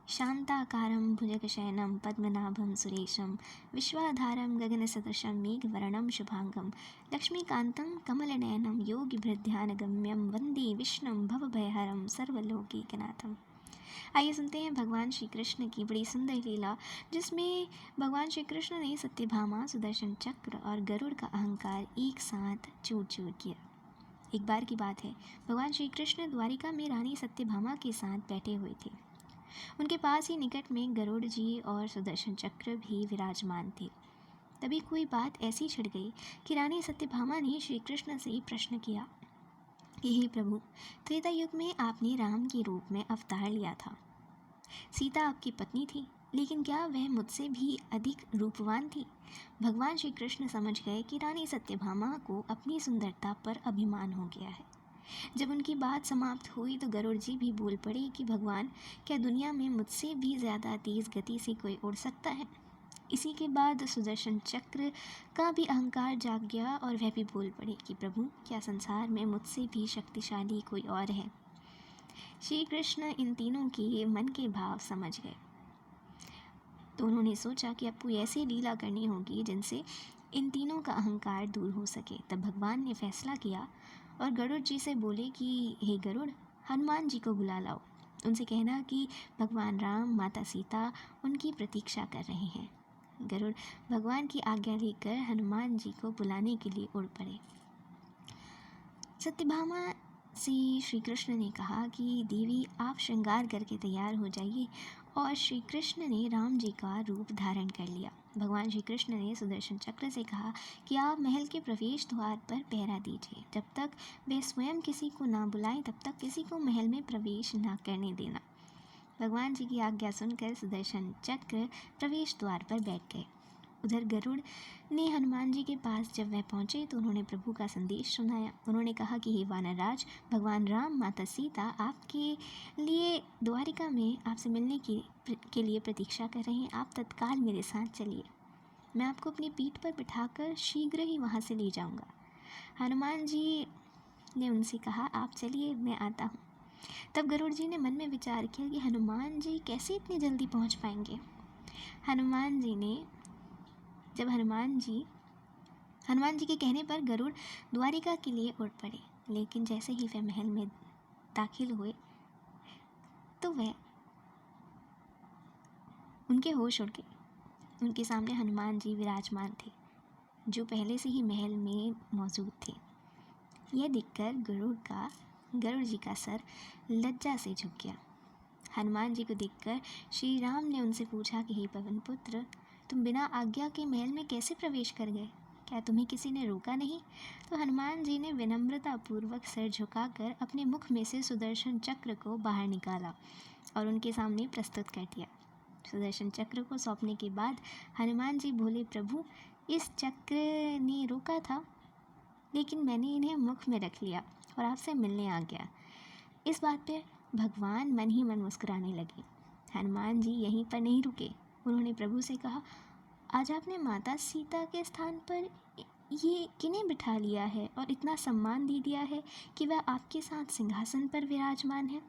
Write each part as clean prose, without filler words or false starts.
शान्ताकारं भुजगशयनं पद्मनाभं सुरेशं विश्वाधारं गगनसदृशं मेघवर्णं शुभांगं लक्ष्मीकान्तं कमलनयनं योगिभृध्यानगम्यं वन्दे विष्णुं भवभयहरं सर्वलोकैकनाथम्। आइए सुनते हैं भगवान श्री कृष्ण की बड़ी सुंदर लीला, जिसमें भगवान श्री कृष्ण ने सत्यभामा, सुदर्शन चक्र और गरुड़ का अहंकार एक साथ चूर चूर किया। एक बार की बात है, भगवान श्री कृष्ण द्वारिका में रानी सत्यभामा के साथ बैठे हुए थे। उनके पास ही निकट में गरुड़ जी और सुदर्शन चक्र भी विराजमान थे। तभी कोई बात ऐसी छिड़ गई कि रानी सत्यभामा ने श्री कृष्ण से प्रश्न किया कि हे प्रभु, त्रेता युग में आपने राम के रूप में अवतार लिया था। सीता आपकी पत्नी थी, लेकिन क्या वह मुझसे भी अधिक रूपवान थी? भगवान श्री कृष्ण समझ गए कि रानी सत्यभामा को अपनी सुंदरता पर अभिमान हो गया है। जब उनकी बात समाप्त हुई तो गरुड़ जी भी बोल पड़े कि भगवान, क्या दुनिया में मुझसे भी ज़्यादा तेज़ गति से कोई उड़ सकता है? इसी के बाद सुदर्शन चक्र का भी अहंकार जाग गया और वह भी बोल पड़े कि प्रभु, क्या संसार में मुझसे भी शक्तिशाली कोई और है? श्री कृष्ण इन तीनों के मन के भाव समझ गए, तो उन्होंने सोचा कि अब कोई ऐसी लीला करनी होगी जिनसे इन तीनों का अहंकार दूर हो सके। तब भगवान ने फैसला किया और गरुड़ जी से बोले कि हे गरुड़, हनुमान जी को बुला लाओ। उनसे कहना कि भगवान राम, माता सीता उनकी प्रतीक्षा कर रहे हैं। गरुड़ भगवान की आज्ञा लेकर हनुमान जी को बुलाने के लिए उड़ पड़े। सत्यभामा से श्री कृष्ण ने कहा कि देवी, आप श्रृंगार करके तैयार हो जाइए, और श्री कृष्ण ने राम जी का रूप धारण कर लिया। भगवान श्री कृष्ण ने सुदर्शन चक्र से कहा कि आप महल के प्रवेश द्वार पर पहरा दीजिए। जब तक वे स्वयं किसी को ना बुलाएं, तब तक किसी को महल में प्रवेश ना करने देना। भगवान जी की आज्ञा सुनकर सुदर्शन चक्र प्रवेश द्वार पर बैठ गए। उधर गरुड़ ने हनुमान जी के पास जब वह पहुँचे तो उन्होंने प्रभु का संदेश सुनाया। उन्होंने कहा कि हे वानरराज, भगवान राम, माता सीता आपके लिए द्वारिका में आपसे मिलने के लिए प्रतीक्षा कर रहे हैं। आप तत्काल मेरे साथ चलिए, मैं आपको अपनी पीठ पर बिठाकर शीघ्र ही वहाँ से ले जाऊँगा। हनुमान जी ने उनसे कहा, आप चलिए, मैं आता हूँ। तब गरुड़ जी ने मन में विचार किया कि हनुमान जी कैसे इतनी जल्दी पहुँच पाएंगे। हनुमान जी के कहने पर गरुड़ द्वारिका के लिए उड़ पड़े, लेकिन जैसे ही वह महल में दाखिल हुए तो वह उनके होश उड़ गए। उनके सामने हनुमान जी विराजमान थे, जो पहले से ही महल में मौजूद थे। यह देखकर गरुड़ जी का सर लज्जा से झुक गया। हनुमान जी को देखकर श्री राम ने उनसे पूछा कि हे पवन पुत्र, तुम बिना आज्ञा के महल में कैसे प्रवेश कर गए? क्या तुम्हें किसी ने रोका नहीं? तो हनुमान जी ने विनम्रतापूर्वक सिर झुकाकर अपने मुख में से सुदर्शन चक्र को बाहर निकाला और उनके सामने प्रस्तुत कर दिया। सुदर्शन चक्र को सौंपने के बाद हनुमान जी बोले, प्रभु, इस चक्र ने रोका था, लेकिन मैंने इन्हें मुख में रख लिया और आपसे मिलने आ गया। इस बात पर भगवान मन ही मन मुस्कुराने लगे। हनुमान जी यहीं पर नहीं रुके। उन्होंने प्रभु से कहा, आज आपने माता सीता के स्थान पर ये किन्हें बिठा लिया है और इतना सम्मान दे दिया है कि वह आपके साथ सिंहासन पर विराजमान है।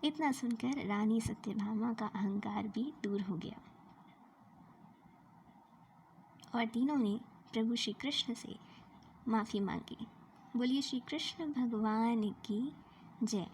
इतना सुनकर रानी सत्यभामा का अहंकार भी दूर हो गया और तीनों ने प्रभु श्री कृष्ण से माफ़ी मांगी। बोलिए श्री कृष्ण भगवान की जय।